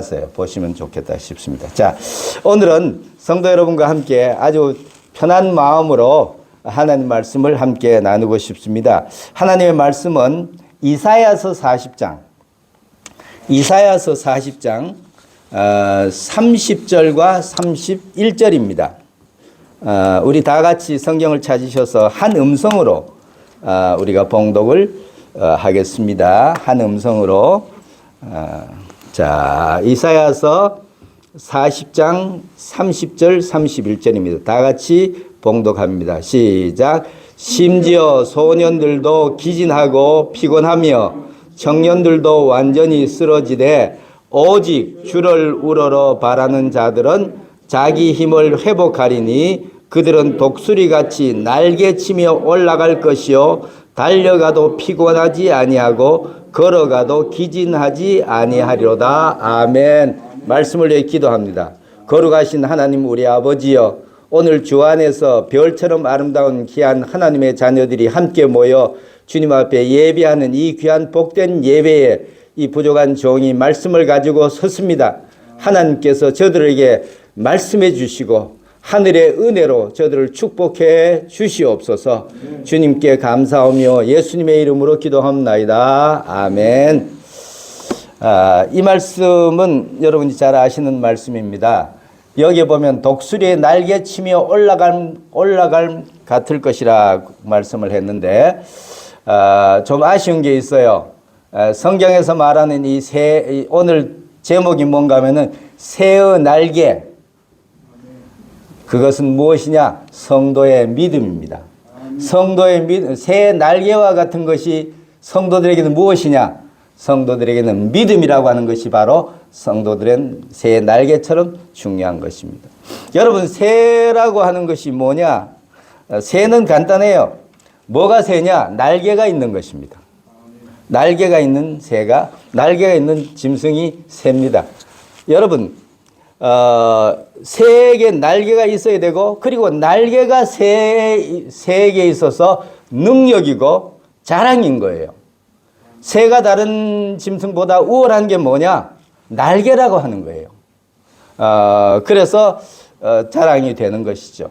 따라서 보시면 좋겠다 싶습니다. 자, 오늘은 성도 여러분과 함께 아주 편한 마음으로 하나님 말씀을 함께 나누고 싶습니다. 하나님의 말씀은 이사야서 40장 30절과 31절입니다. 우리 다 같이 성경을 찾으셔서 한 음성으로 우리가 봉독을 하겠습니다. 한 음성으로. 자, 이사야서 40장 30절 31절입니다. 다 같이 봉독합니다. 시작. 심지어 소년들도 기진하고 피곤하며 청년들도 완전히 쓰러지되 오직 주를 우러러 바라는 자들은 자기 힘을 회복하리니 그들은 독수리같이 날개치며 올라갈 것이요 달려가도 피곤하지 아니하고 걸어가도 기진하지 아니하리로다. 아멘. 말씀을 위해 기도합니다. 거룩하신 하나님 우리 아버지여, 오늘 주 안에서 별처럼 아름다운 귀한 하나님의 자녀들이 함께 모여 주님 앞에 예배하는 이 귀한 복된 예배에 이 부족한 종이 말씀을 가지고 섰습니다. 하나님께서 저들에게 말씀해 주시고 하늘의 은혜로 저들을 축복해 주시옵소서. 주님께 감사하며 예수님의 이름으로 기도합나이다. 아멘. 이 말씀은 여러분이 잘 아시는 말씀입니다. 여기 보면 독수리의 날개치며 올라갈 같을 것이라 말씀을 했는데 좀 아쉬운 게 있어요. 성경에서 말하는 오늘 제목이 뭔가 하면은 새의 날개. 그것은 무엇이냐? 성도의 믿음입니다. 성도의 믿음, 새의 날개와 같은 것이 성도들에게는 무엇이냐? 성도들에게는 믿음이라고 하는 것이 바로 성도들은 새의 날개처럼 중요한 것입니다. 여러분, 새라고 하는 것이 뭐냐? 새는 간단해요. 뭐가 새냐? 날개가 있는 것입니다. 날개가 있는 새가, 날개가 있는 짐승이 새입니다. 여러분, 새에게 날개가 있어야 되고, 그리고 날개가 새에게 있어서 능력이고 자랑인 거예요. 새가 다른 짐승보다 우월한 게 뭐냐? 날개라고 하는 거예요. 그래서 자랑이 되는 것이죠.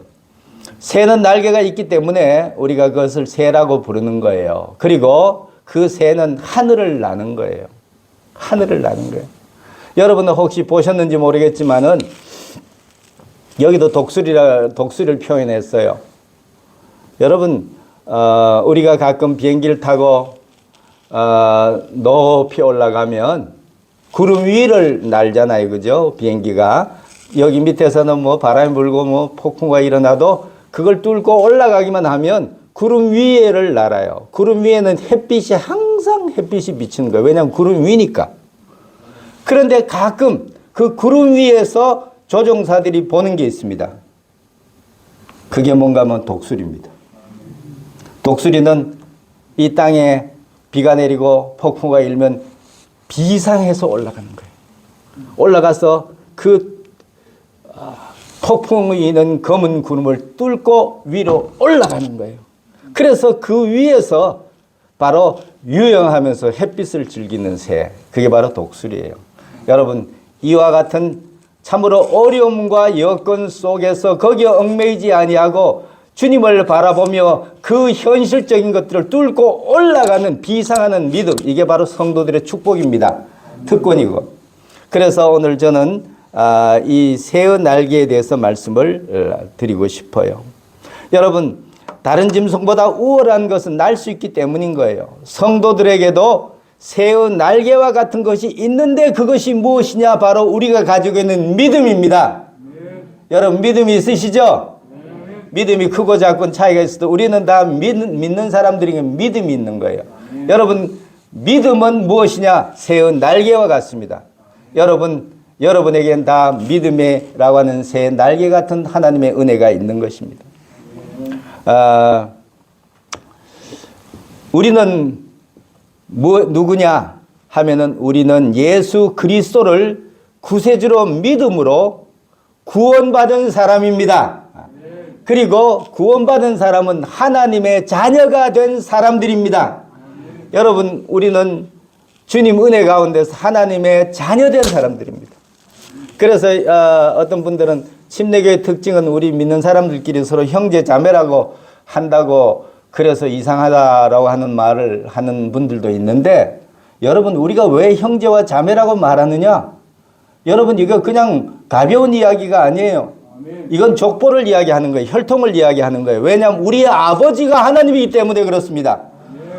새는 날개가 있기 때문에 우리가 그것을 새라고 부르는 거예요. 그리고 그 새는 하늘을 나는 거예요. 하늘을 나는 거예요. 여러분은 혹시 보셨는지 모르겠지만은 여기도 독수리를 표현했어요. 여러분, 우리가 가끔 비행기를 타고 높이 올라가면 구름 위를 날잖아요. 그죠? 비행기가. 여기 밑에서는 뭐 바람이 불고 뭐 폭풍과 일어나도 그걸 뚫고 올라가기만 하면 구름 위에를 날아요. 구름 위에는 항상 햇빛이 비치는 거예요. 왜냐하면 구름 위니까. 그런데 가끔 그 구름 위에서 조종사들이 보는 게 있습니다. 그게 뭔가 하면 독수리입니다. 독수리는 이 땅에 비가 내리고 폭풍과 일면 비상해서 올라가는 거예요. 올라가서 그 폭풍이 있는 검은 구름을 뚫고 위로 올라가는 거예요. 그래서 그 위에서 바로 유영하면서 햇빛을 즐기는 새, 그게 바로 독수리예요. 여러분, 이와 같은 참으로 어려움과 여건 속에서 거기에 얽매이지 아니하고 주님을 바라보며 그 현실적인 것들을 뚫고 올라가는 비상하는 믿음, 이게 바로 성도들의 축복입니다. 특권이고. 그래서 오늘 저는 이 새의 날개에 대해서 말씀을 드리고 싶어요. 여러분, 다른 짐승보다 우월한 것은 날 수 있기 때문인 거예요. 성도들에게도 새의 날개와 같은 것이 있는데 그것이 무엇이냐? 바로 우리가 가지고 있는 믿음입니다. 여러분, 믿음이 있으시죠? 믿음이 크고 작은 차이가 있어도 우리는 다 믿는 사람들에게 믿음이 있는 거예요. 여러분, 믿음은 무엇이냐? 새의 날개와 같습니다. 여러분에게는 다 믿음이라고 하는 새의 날개 같은 하나님의 은혜가 있는 것입니다. 우리는 누구냐 하면은 우리는 예수 그리스도를 구세주로 믿음으로 구원받은 사람입니다. 그리고 구원받은 사람은 하나님의 자녀가 된 사람들입니다. 여러분, 우리는 주님 은혜 가운데서 하나님의 자녀된 사람들입니다. 그래서 어떤 분들은 침례교의 특징은 우리 믿는 사람들끼리 서로 형제 자매라고 한다고 그래서 이상하다라고 하는 말을 하는 분들도 있는데 여러분 우리가 왜 형제와 자매라고 말하느냐? 여러분 이거 그냥 가벼운 이야기가 아니에요. 이건 족보를 이야기하는 거예요. 혈통을 이야기하는 거예요. 왜냐하면 우리의 아버지가 하나님이기 때문에 그렇습니다.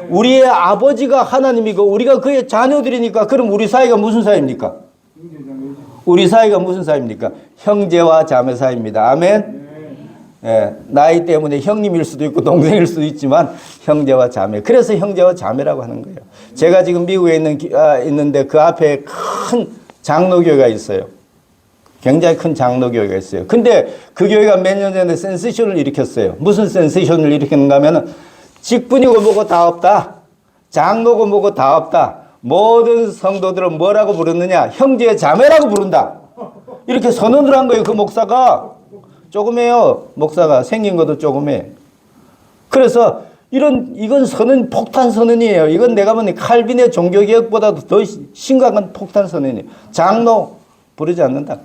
우리의 아버지가 하나님이고 우리가 그의 자녀들이니까 그럼 우리 사이가 무슨 사이입니까? 우리 사이가 무슨 사이입니까? 형제와 자매 사이입니다. 아멘. 예, 나이 때문에 형님일 수도 있고 동생일 수도 있지만 형제와 자매. 그래서 형제와 자매라고 하는 거예요. 제가 지금 미국에 있는데 그 앞에 큰 장로교회가 있어요. 굉장히 큰 장로교회가 있어요. 근데 그 교회가 몇 년 전에 센세이션을 일으켰어요. 무슨 센세이션을 일으켰는가 하면은 직분이고 뭐고 다 없다. 장로고 뭐고 다 없다. 모든 성도들을 뭐라고 부르느냐? 형제 자매라고 부른다. 이렇게 선언을 한 거예요. 그 목사가. 조금해요. 목사가 생긴 것도 조금해. 그래서 이건 선언, 폭탄 선언이에요. 이건 내가 보니 칼빈의 종교개혁보다도 더 심각한 폭탄 선언이에요. 장로 부르지 않는다.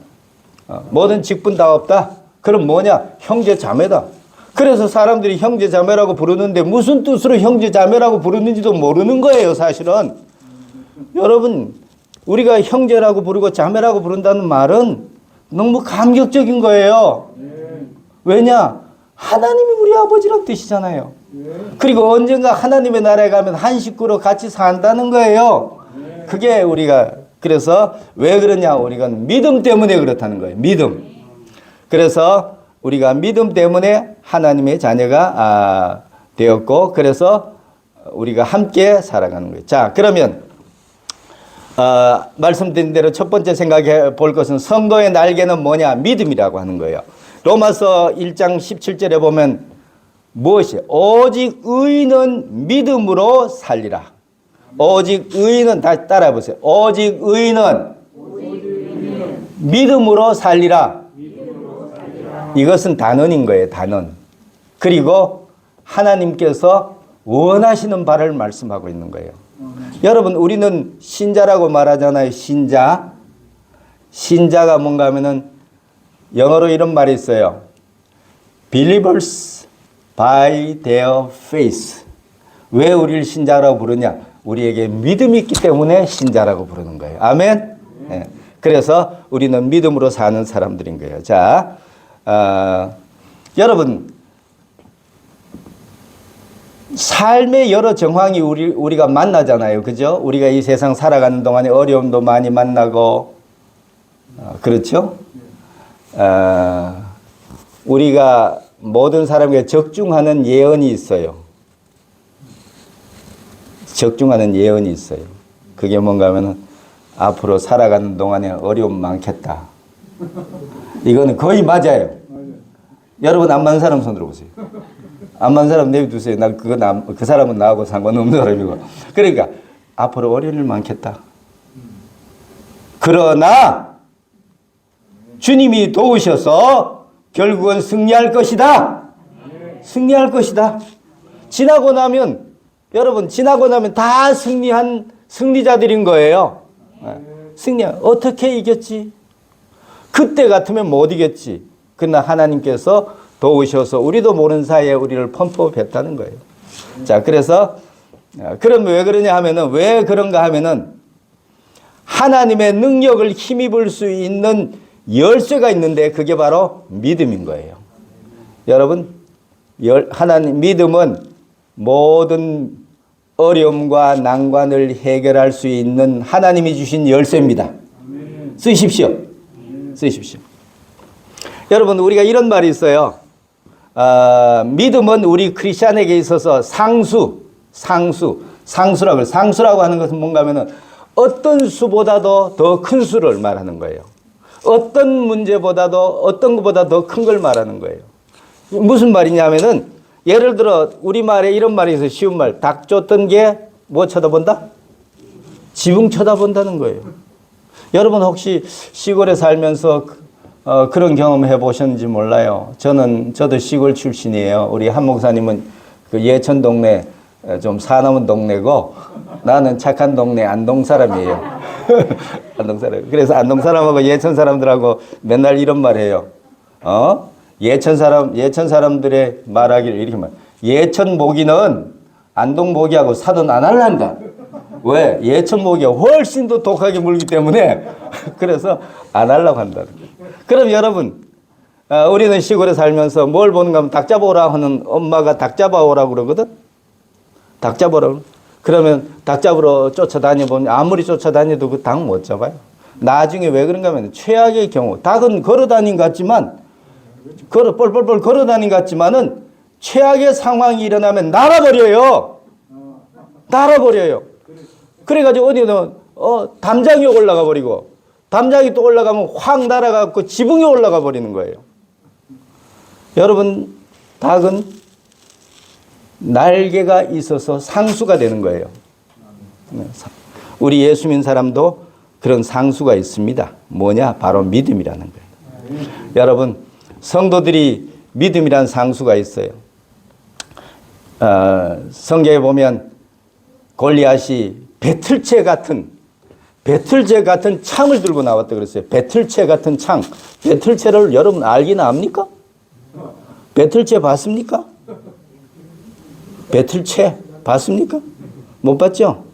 모든 직분 다 없다. 그럼 뭐냐? 형제 자매다. 그래서 사람들이 형제 자매라고 부르는데 무슨 뜻으로 형제 자매라고 부르는지도 모르는 거예요, 사실은. 여러분, 우리가 형제라고 부르고 자매라고 부른다는 말은 너무 감격적인 거예요. 왜냐? 하나님이 우리 아버지란 뜻이잖아요. 그리고 언젠가 하나님의 나라에 가면 한 식구로 같이 산다는 거예요. 그게 우리가 그래서 왜 그러냐? 우리가 믿음 때문에 그렇다는 거예요. 믿음. 그래서 우리가 믿음 때문에 하나님의 자녀가 되었고 그래서 우리가 함께 살아가는 거예요. 자, 그러면 말씀드린 대로 첫 번째 생각해 볼 것은 성도의 날개는 뭐냐? 믿음이라고 하는 거예요. 로마서 1장 17절에 보면 무엇이? 오직 의인은 믿음으로 살리라. 오직 의인은 다시 따라해 보세요. 오직 의인은 믿음으로 살리라. 이것은 단언인 거예요. 단언. 그리고 하나님께서 원하시는 바를 말씀하고 있는 거예요. 여러분 우리는 신자라고 말하잖아요. 신자. 신자가 뭔가 하면은 영어로 이런 말이 있어요. Believers by their faith. 왜 우리를 신자라고 부르냐? 우리에게 믿음이 있기 때문에 신자라고 부르는 거예요. 아멘? 네. 그래서 우리는 믿음으로 사는 사람들인 거예요. 자, 여러분 삶의 여러 정황이 우리가 만나잖아요. 그죠? 우리가 이 세상 살아가는 동안에 어려움도 많이 만나고 그렇죠? 우리가 모든 사람에게 적중하는 예언이 있어요. 적중하는 예언이 있어요. 그게 뭔가 하면은 앞으로 살아가는 동안에 어려움 많겠다. 이거는 거의 맞아요. 여러분 안 맞는 사람 손 들어보세요. 안 맞는 사람 내비두세요. 그 사람은 나하고 상관없는 사람이고. 그러니까 앞으로 어려운 일 많겠다. 그러나 주님이 도우셔서 결국은 승리할 것이다. 승리할 것이다. 지나고 나면 여러분 지나고 나면 다 승리한 승리자들인 거예요. 어떻게 이겼지? 그때 같으면 못 이겼지. 그러나 하나님께서 도우셔서 우리도 모르는 사이에 우리를 펌프했다는 거예요. 자, 그래서 그럼 왜 그러냐 하면은 왜 그런가 하면은 하나님의 능력을 힘입을 수 있는 열쇠가 있는데 그게 바로 믿음인 거예요. 여러분, 하나님 믿음은 모든 어려움과 난관을 해결할 수 있는 하나님이 주신 열쇠입니다. 쓰십시오. 쓰십시오. 여러분, 우리가 이런 말이 있어요. 믿음은 우리 크리스찬에게 있어서 상수라고 하는 것은 뭔가 하면은 어떤 수보다도 더 큰 수를 말하는 거예요. 어떤 문제보다도 어떤 것보다 더 큰 걸 말하는 거예요. 무슨 말이냐면은 예를 들어 우리말에 이런 말이 있어요. 쉬운 말. 닭 쫓던 게 뭐 쳐다본다? 지붕 쳐다본다는 거예요. 여러분 혹시 시골에 살면서 그런 경험 해보셨는지 몰라요. 저도 시골 출신이에요. 우리 한 목사님은 그 예천 동네 좀 사나운 동네고 나는 착한 동네 안동 사람이에요. 안동 사람. 그래서 안동 사람하고 예천 사람들하고 맨날 이런 말 해요. 예천 사람들의 말하기를 이렇게 말. 예천 모기는 안동 모기하고 사돈 안 할란다. 왜? 예천 모기가 훨씬 더 독하게 물기 때문에 그래서 안 하려고 한다. 그럼 여러분, 우리는 시골에 살면서 뭘 보는가 하면 닭 잡아오라 하는 엄마가 닭 잡아오라고 그러거든? 닭 잡아오라고. 그러면 닭 잡으러 쫓아다녀보면 아무리 쫓아다녀도 그 닭 못 잡아요. 나중에 왜 그런가 하면 최악의 경우, 닭은 걸어다닌 것 같지만, 뻘뻘뻘 걸어다닌 것 같지만은 최악의 상황이 일어나면 날아버려요. 날아버려요. 그래가지고 어디는 담장이 올라가 버리고 담장이 또 올라가면 확 날아가고 지붕에 올라가 버리는 거예요. 여러분, 닭은 날개가 있어서 상수가 되는 거예요. 우리 예수 믿는 사람도 그런 상수가 있습니다. 뭐냐? 바로 믿음이라는 거예요. 여러분, 성도들이 믿음이라는 상수가 있어요. 성경에 보면 골리앗이 배틀채 같은 창을 들고 나왔다 그랬어요. 배틀채 같은 창. 배틀채를 여러분 알기나 압니까? 배틀채 봤습니까? 배틀채 봤습니까? 못 봤죠?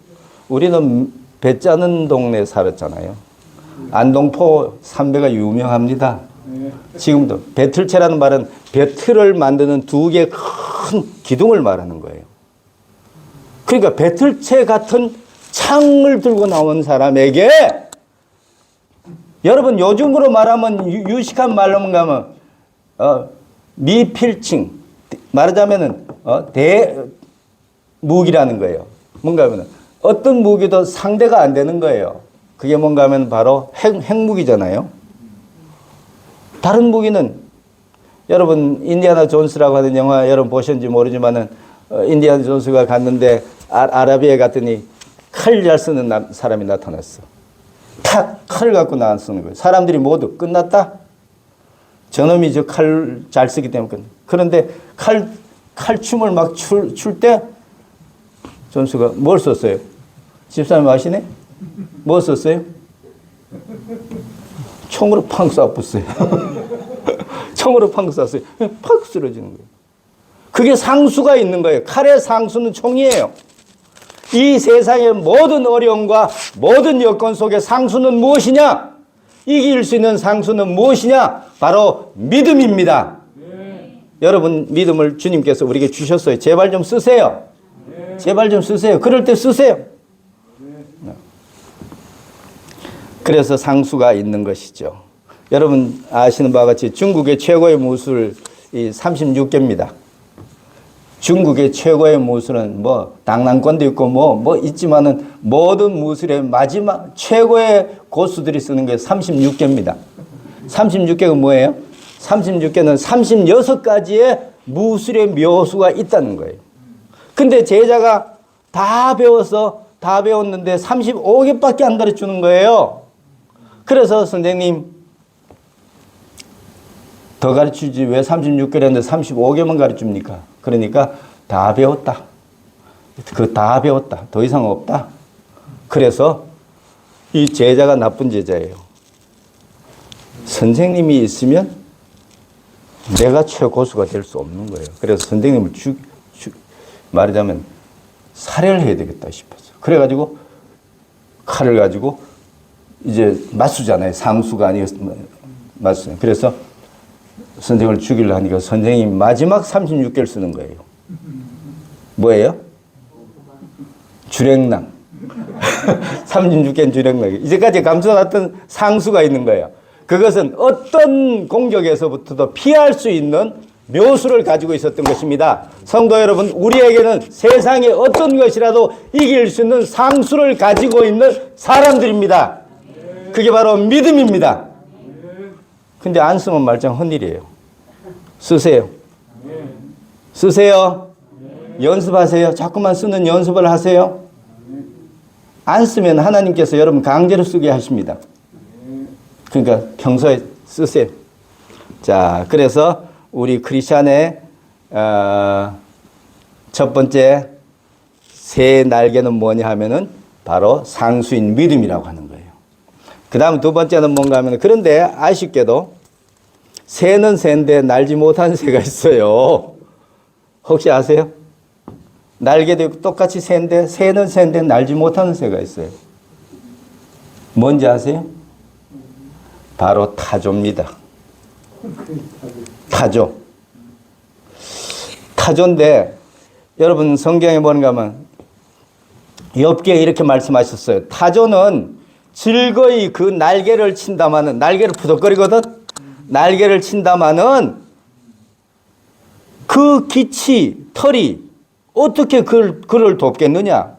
우리는 배 짜는 동네에 살았잖아요. 안동포 삼배가 유명합니다. 지금도 배틀채라는 말은 배틀을 만드는 두 개의 큰 기둥을 말하는 거예요. 그러니까 배틀채 같은 창을 들고 나온 사람에게 여러분 요즘으로 말하면 유식한 말로 하면 미필칭 말하자면은 대무기라는 거예요. 뭔가 하면 어떤 무기도 상대가 안 되는 거예요. 그게 뭔가 하면 바로 핵무기잖아요. 다른 무기는 여러분 인디아나 존스라고 하는 영화 여러분 보셨는지 모르지만은 인디아나 존스가 갔는데 아라비아에 갔더니 칼 잘 쓰는 사람이 나타났어. 탁 칼을 갖고 나서는 거예요. 사람들이 모두 끝났다. 저놈이 저 칼 잘 쓰기 때문에 끝. 그런데 칼춤을 막 출 때 존스가 뭘 썼어요? 집사님 아시네? 뭐 썼어요? 총으로 팡 쏴붙어요. 총으로 팡 쐈어요. 팍 쓰러지는 거예요. 그게 상수가 있는 거예요. 칼의 상수는 총이에요. 이 세상의 모든 어려움과 모든 여건 속에 상수는 무엇이냐? 이길 수 있는 상수는 무엇이냐? 바로 믿음입니다. 네. 여러분 믿음을 주님께서 우리에게 주셨어요. 제발 좀 쓰세요. 네. 제발 좀 쓰세요. 그럴 때 쓰세요. 네. 그래서 상수가 있는 것이죠. 여러분 아시는 바와 같이 중국의 최고의 무술이 36개입니다. 중국의 최고의 무술은 뭐 당랑권도 있고 뭐 있지만은 모든 무술의 마지막 최고의 고수들이 쓰는 게 36개입니다. 36개가 뭐예요? 36개는 36가지의 무술의 묘수가 있다는 거예요. 근데 제자가 다 배웠는데 35개밖에 안 가르치는 거예요. 그래서 선생님 더 가르치지 왜 36개라는데 35개만 가르칩니까? 그러니까 다 배웠다. 다 배웠다. 더 이상 없다. 그래서 이 제자가 나쁜 제자예요. 선생님이 있으면 내가 최고수가 될 수 없는 거예요. 그래서 선생님을 말하자면 살해를 해야 되겠다 싶었어요. 그래가지고 칼을 가지고 이제 맞수잖아요. 상수가 아니었으면 맞수. 그래서 선생을 죽이려 하니까 선생이 마지막 36개를 쓰는 거예요. 뭐예요? 주랭랑. 36개는 주랭랑. 이제까지 감춰놨던 상수가 있는 거예요. 그것은 어떤 공격에서부터도 피할 수 있는 묘수를 가지고 있었던 것입니다. 성도 여러분, 우리에게는 세상의 어떤 것이라도 이길 수 있는 상수를 가지고 있는 사람들입니다. 그게 바로 믿음입니다. 근데 안 쓰면 말짱 헛일이에요. 쓰세요. 쓰세요. 연습하세요. 자꾸만 쓰는 연습을 하세요. 안 쓰면 하나님께서 여러분 강제로 쓰게 하십니다. 그러니까 평소에 쓰세요. 자, 그래서 우리 크리스찬의 첫 번째 새 날개는 뭐냐 하면은 바로 상수인 믿음이라고 하는 거예요. 그 다음 두 번째는 뭔가 하면, 그런데 아쉽게도 새는 새인데 날지 못한 새가 있어요. 혹시 아세요? 날개도 똑같이 새인데 새는 새인데 날지 못하는 새가 있어요. 뭔지 아세요? 바로 타조입니다. 타조. 타조인데 여러분 성경에 보는가 하면 욥기에 이렇게 말씀하셨어요. 타조는 즐거이 그 날개를 친다마는, 날개를 푸덕거리거든. 날개를 친다마는 그 기치, 털이 어떻게 그를 돕겠느냐.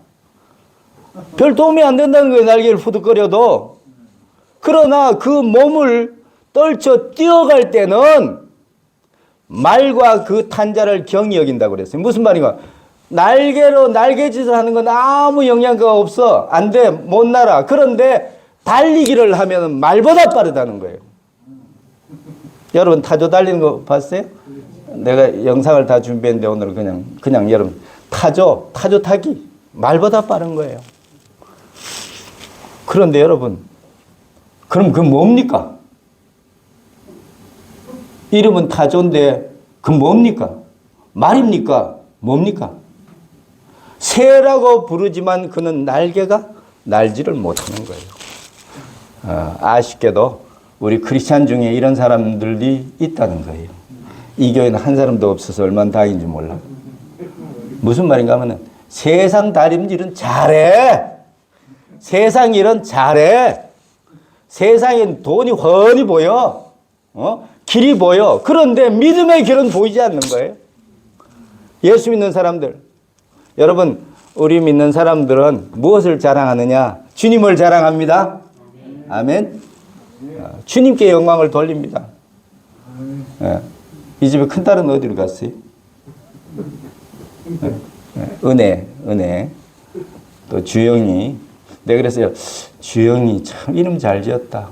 별 도움이 안 된다는 거예요. 날개를 푸덕거려도. 그러나 그 몸을 떨쳐 뛰어갈 때는 말과 그 탄자를 경히 여긴다고 그랬어요. 무슨 말인가? 날개로 날개짓을 하는 건 아무 영향가 없어. 안 돼. 못 날아. 그런데 달리기를 하면 말보다 빠르다는 거예요. 여러분 타조 달리는 거 봤어요? 내가 영상을 다 준비했는데 오늘은 그냥 여러분 타조 타기 말보다 빠른 거예요. 그런데 여러분 그럼 그 뭡니까? 이름은 타조인데 그 뭡니까? 말입니까? 뭡니까? 새라고 부르지만 그는 날개가 날지를 못하는 거예요. 아쉽게도 우리 크리스찬 중에 이런 사람들이 있다는 거예요. 이 교회는 한 사람도 없어서 얼마나 다행인지 몰라. 무슨 말인가 하면 세상 다림질은 잘해. 세상 일은 잘해. 세상엔 돈이 훤히 보여. 길이 보여. 그런데 믿음의 길은 보이지 않는 거예요. 예수 믿는 사람들. 여러분, 우리 믿는 사람들은 무엇을 자랑하느냐? 주님을 자랑합니다. 아멘. 주님께 영광을 돌립니다. 이 집에 큰딸은 어디로 갔어요? 은혜. 또 주영이. 내가 그랬어요. 주영이 참 이름 잘 지었다.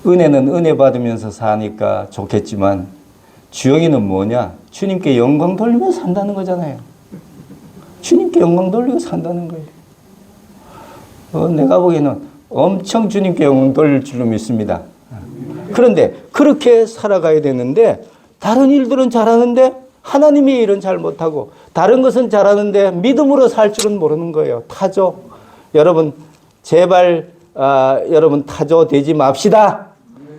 은혜는 은혜 받으면서 사니까 좋겠지만 주영이는 뭐냐? 주님께 영광 돌리며 산다는 거잖아요. 주님께 영광 돌리고 산다는 거예요. 내가 보기에는 엄청 주님께 영광 돌릴 줄로 믿습니다. 그런데 그렇게 살아가야 되는데 다른 일들은 잘하는데 하나님의 일은 잘 못하고 다른 것은 잘하는데 믿음으로 살 줄은 모르는 거예요. 타조. 여러분 제발 여러분 타조 되지 맙시다.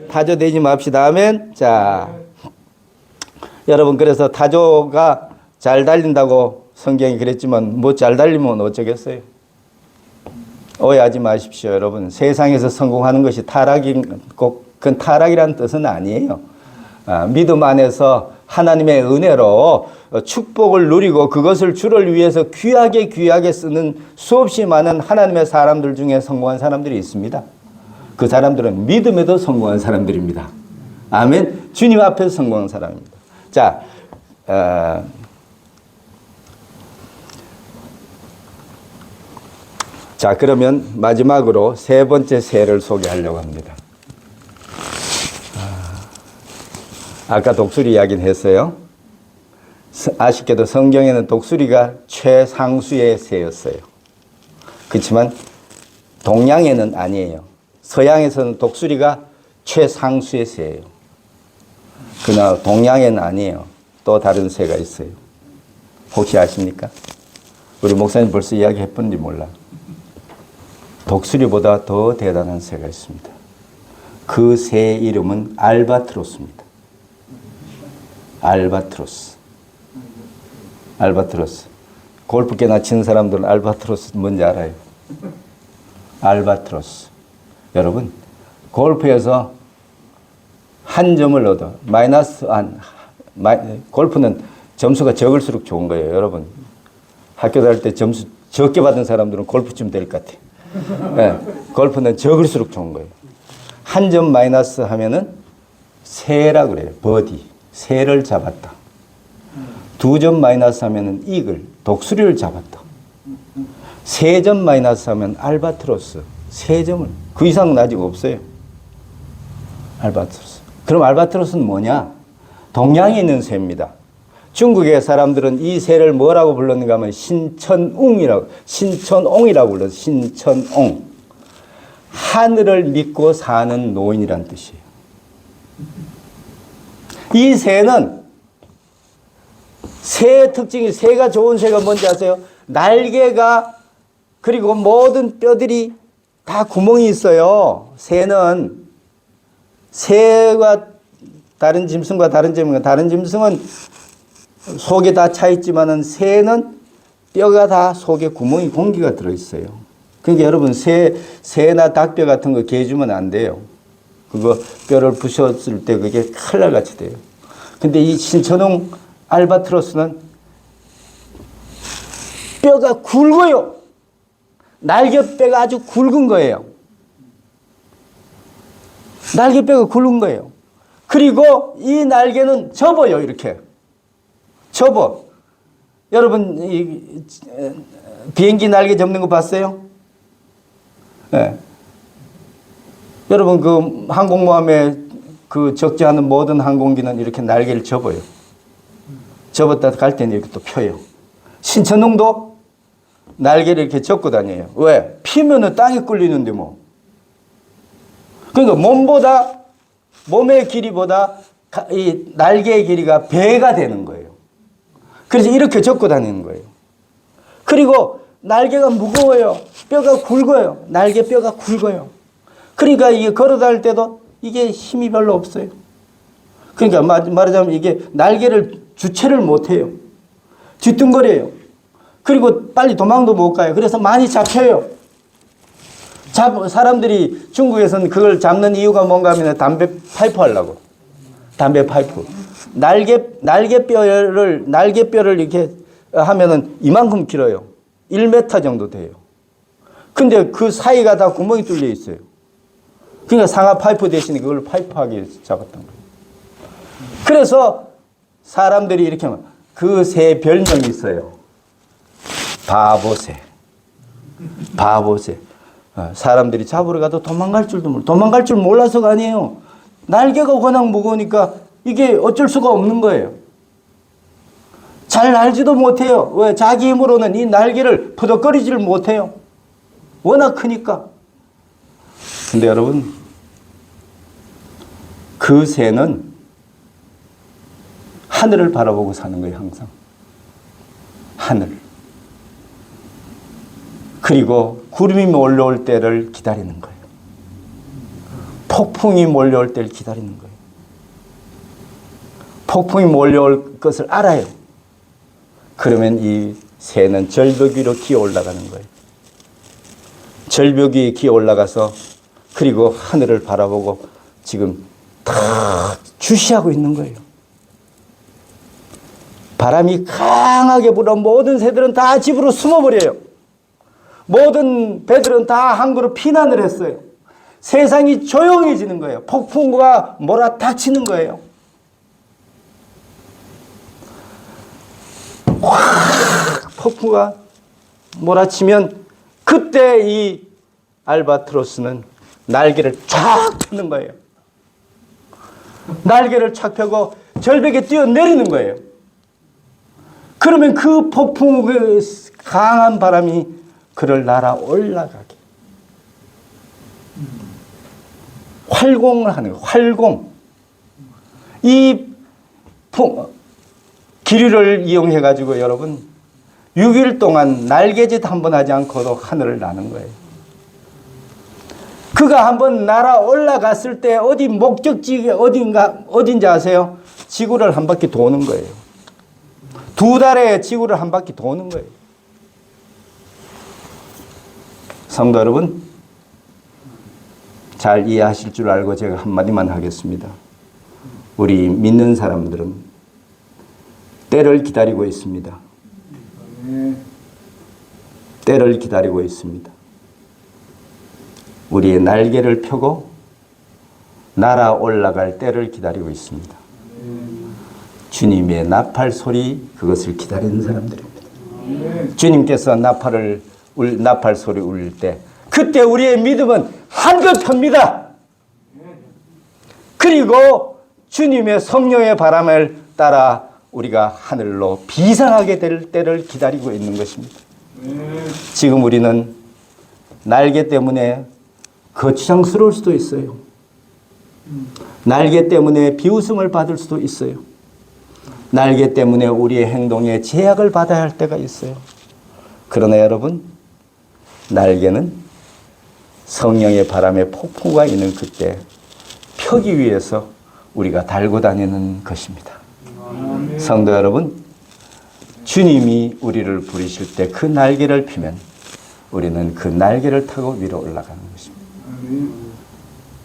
타조 되지 맙시다. 아멘. 자, 여러분 그래서 타조가 잘 달린다고 성경이 그랬지만 뭐 잘 달리면 어쩌겠어요. 오해하지 마십시오. 여러분 세상에서 성공하는 것이 그건 타락이라는 뜻은 아니에요. 믿음 안에서 하나님의 은혜로 축복을 누리고 그것을 주를 위해서 귀하게 쓰는 수없이 많은 하나님의 사람들 중에 성공한 사람들이 있습니다. 그 사람들은 믿음에도 성공한 사람들입니다. 아멘. 주님 앞에서 성공한 사람입니다. 자, 그러면 마지막으로 세 번째 새를 소개하려고 합니다. 아까 독수리 이야기는 했어요. 아쉽게도 성경에는 독수리가 최상수의 새였어요. 그렇지만 동양에는 아니에요. 서양에서는 독수리가 최상수의 새예요. 그러나 동양에는 아니에요. 또 다른 새가 있어요. 혹시 아십니까? 우리 목사님 벌써 이야기했는지 몰라. 독수리보다 더 대단한 새가 있습니다. 그 새의 이름은 알바트로스입니다. 알바트로스. 골프 꽤나 치는 사람들은 알바트로스 뭔지 알아요? 알바트로스. 여러분, 골프에서 한 점을 얻어. 골프는 점수가 적을수록 좋은 거예요. 여러분, 학교 다닐 때 점수 적게 받은 사람들은 골프쯤 될 것 같아. 네, 골프는 적을수록 좋은 거예요. 한 점 마이너스 하면은 새라 그래요. 버디. 새를 잡았다. 2점 마이너스 하면은 이글. 독수리를 잡았다. 3점 마이너스 하면 알바트로스. 3점을. 그 이상은 아직 없어요. 알바트로스. 그럼 알바트로스는 뭐냐? 동양에 있는 새입니다. 중국의 사람들은 이 새를 뭐라고 불렀는가 하면 신천옹이라고 불렀어요. 신천옹. 하늘을 믿고 사는 노인이란 뜻이에요. 이 새는 새의 특징이 새가 좋은 새가 뭔지 아세요? 날개가 그리고 모든 뼈들이 다 구멍이 있어요. 새는 새와 다른 짐승과 다른 점은 다른 짐승은 속에 다 차 있지만은 새는 뼈가 다 속에 구멍이 공기가 들어 있어요. 그러니까 여러분 새나 닭뼈 같은 거 개주면 안 돼요. 그거 뼈를 부셨을 때 그게 칼날같이 돼요. 근데 이 신천홍 알바트로스는 뼈가 굵어요. 날개뼈가 아주 굵은 거예요. 날개뼈가 굵은 거예요. 그리고 이 날개는 접어요. 이렇게 접어. 여러분 비행기 날개 접는 거 봤어요? 네. 여러분 그 항공모함에 그 적지 않은 모든 항공기는 이렇게 날개를 접어요. 접었다 갈 때는 이렇게 또 펴요. 신천홍도 날개를 이렇게 접고 다녀요. 왜? 피면은 땅에 끌리는데 뭐. 그러니까 몸의 길이보다 이 날개의 길이가 배가 되는 거예요. 그래서 이렇게 접고 다니는 거예요. 그리고 날개가 무거워요. 뼈가 굵어요. 날개 뼈가 굵어요. 그러니까 이게 걸어 다닐 때도 이게 힘이 별로 없어요. 그러니까 말하자면 이게 날개를 주체를 못 해요. 뒤뚱거려요. 그리고 빨리 도망도 못 가요. 그래서 많이 잡혀요. 사람들이 중국에서는 그걸 잡는 이유가 뭔가 하면 담배 파이프 하려고. 담배 파이프. 날개뼈를 이렇게 하면은 이만큼 길어요. 1m 정도 돼요. 근데 그 사이가 다 구멍이 뚫려 있어요. 그러니까 상하 파이프 대신에 그걸 파이프하게 잡았던 거예요. 그래서 사람들이 이렇게 하면 그 새 별명이 있어요. 바보새. 바보새. 사람들이 잡으러 가도 도망갈 줄 몰라서가 아니에요. 날개가 워낙 무거우니까 이게 어쩔 수가 없는 거예요. 잘 날지도 못해요. 왜? 자기 힘으로는 이 날개를 퍼덕거리지를 못해요. 워낙 크니까. 근데 여러분, 그 새는 하늘을 바라보고 사는 거예요, 항상. 하늘. 그리고 구름이 몰려올 때를 기다리는 거예요. 폭풍이 몰려올 때를 기다리는 거예요. 폭풍이 몰려올 것을 알아요. 그러면 이 새는 절벽 위로 기어 올라가는 거예요. 절벽 위에 기어 올라가서 그리고 하늘을 바라보고 지금 다 주시하고 있는 거예요. 바람이 강하게 불어 모든 새들은 다 집으로 숨어버려요. 모든 배들은 다 항구로 피난을 했어요. 세상이 조용해지는 거예요. 폭풍과 몰아닥치는 거예요. 확 폭풍과 몰아치면 그때 이 알바트로스는 날개를 쫙 펴는 거예요. 날개를 쫙 펴고 절벽에 뛰어내리는 거예요. 그러면 그 폭풍, 그 강한 바람이 그를 날아 올라가게. 활공을 하는 거예요. 활공. 이 기류를 이용해 가지고 여러분 6일 동안 날개짓 한번 하지 않고도 하늘을 나는 거예요. 그가 한번 날아 올라갔을 때 어디 목적지가 어딘지 아세요? 지구를 한 바퀴 도는 거예요. 2달에 지구를 한 바퀴 도는 거예요. 성도 여러분, 잘 이해하실 줄 알고 제가 한마디만 하겠습니다. 우리 믿는 사람들은 때를 기다리고 있습니다. 때를 기다리고 있습니다. 우리의 날개를 펴고 날아 올라갈 때를 기다리고 있습니다. 주님의 나팔 소리, 그것을 기다리는 사람들입니다. 주님께서 나팔 소리 울릴 때 그때 우리의 믿음은 한급합니다. 그리고 주님의 성령의 바람을 따라 우리가 하늘로 비상하게 될 때를 기다리고 있는 것입니다. 지금 우리는 날개 때문에 거추장스러울 수도 있어요. 날개 때문에 비웃음을 받을 수도 있어요. 날개 때문에 우리의 행동에 제약을 받아야 할 때가 있어요. 그러나 여러분, 날개는 성령의 바람에 폭풍과 있는 그때 펴기 위해서 우리가 달고 다니는 것입니다. 성도 여러분, 주님이 우리를 부르실 때 그 날개를 피면 우리는 그 날개를 타고 위로 올라가는 것입니다.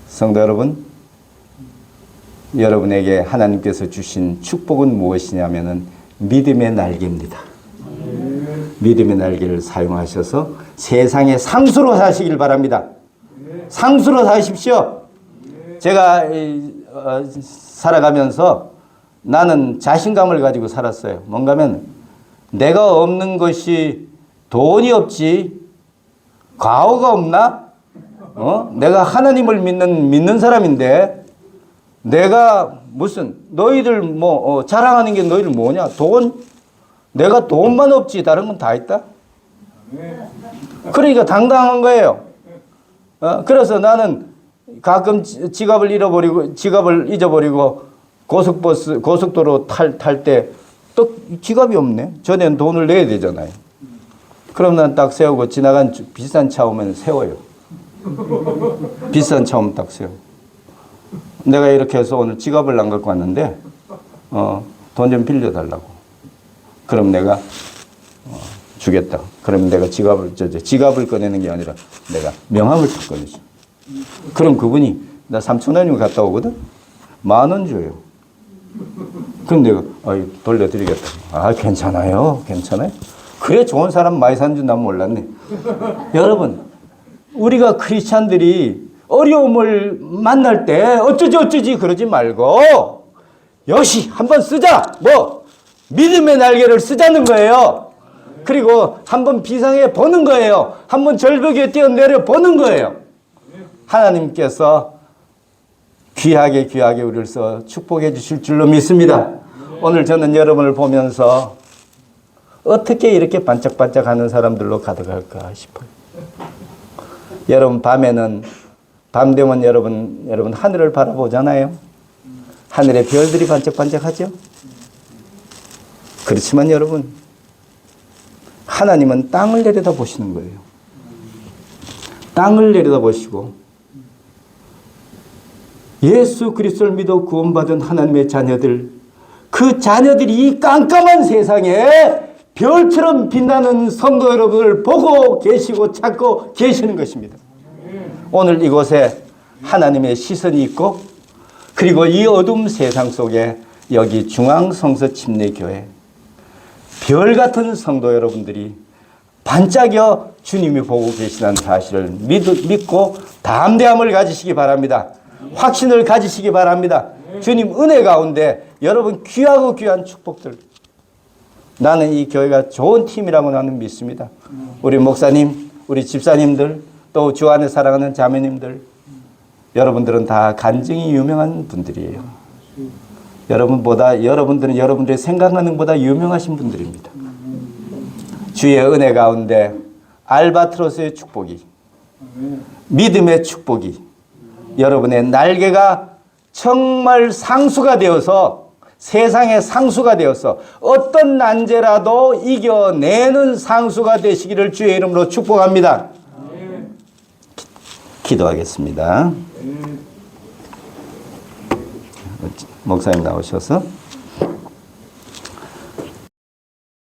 성도 여러분, 여러분에게 하나님께서 주신 축복은 무엇이냐면은 믿음의 날개입니다. 믿음의 날개를 사용하셔서 세상의 상수로 사시길 바랍니다. 상수로 사십시오. 제가 살아가면서 나는 자신감을 가지고 살았어요. 뭔가면 내가 없는 것이 돈이 없지 과오가 없나? 내가 하나님을 믿는 사람인데 내가 무슨 너희들 자랑하는 게 너희들 뭐냐? 돈? 내가 돈만 없지 다른 건 다 있다? 그러니까 당당한 거예요. 그래서 나는 가끔 지갑을 잊어버리고 고속도로 탈 때 또 지갑이 없네. 전에는 돈을 내야 되잖아요. 그럼 난 딱 세우고 지나간 비싼 차 오면 세워요. 비싼 차 오면 딱 세워. 내가 이렇게 해서 오늘 지갑을 안 갖고 왔는데 돈 좀 빌려달라고. 그럼 내가 주겠다. 그럼 내가 지갑을 꺼내는 게 아니라 내가 명함을 탁 꺼내줘. 그럼 그분이 나 3,000원이면 갔다 오거든. 10,000원 줘요. 그럼 내가 돌려드리겠다. 괜찮아요. 그래 좋은 사람 많이 산 줄 난 몰랐네. 여러분, 우리가 크리스찬들이 어려움을 만날 때 어쩌지 그러지 말고 역시 한번 쓰자. 믿음의 날개를 쓰자는 거예요. 그리고 한번 비상에 보는 거예요. 한번 절벽에 뛰어내려 보는 거예요. 하나님께서 귀하게 우리를 써 축복해 주실 줄로 믿습니다. 오늘 저는 여러분을 보면서 어떻게 이렇게 반짝반짝하는 사람들로 가득할까 싶어요. 여러분 밤 되면 여러분 하늘을 바라보잖아요. 하늘에 별들이 반짝반짝하죠. 그렇지만 여러분, 하나님은 땅을 내려다보시는 거예요. 땅을 내려다보시고 예수 그리스도를 믿어 구원받은 하나님의 자녀들, 그 자녀들이 이 깜깜한 세상에 별처럼 빛나는 성도 여러분을 보고 계시고 찾고 계시는 것입니다. 오늘 이곳에 하나님의 시선이 있고, 그리고 이 어두운 세상 속에 여기 중앙성서 침례교회 별 같은 성도 여러분들이 반짝여 주님이 보고 계시다는 사실을 믿고 담대함을 가지시기 바랍니다. 확신을 가지시기 바랍니다. 주님 은혜 가운데 여러분 귀하고 귀한 축복들, 나는 이 교회가 좋은 팀이라고 나는 믿습니다. 우리 목사님, 우리 집사님들, 또 주 안에 사랑하는 자매님들, 여러분들은 다 간증이 유명한 분들이에요. 여러분들은 여러분들이 생각하는 것보다 유명하신 분들입니다. 주의 은혜 가운데 알바트로스의 축복이, 믿음의 축복이, 여러분의 날개가 정말 상수가 되어서, 세상의 상수가 되어서 어떤 난제라도 이겨내는 상수가 되시기를 주의 이름으로 축복합니다. 기도하겠습니다. 목사님 나오셔서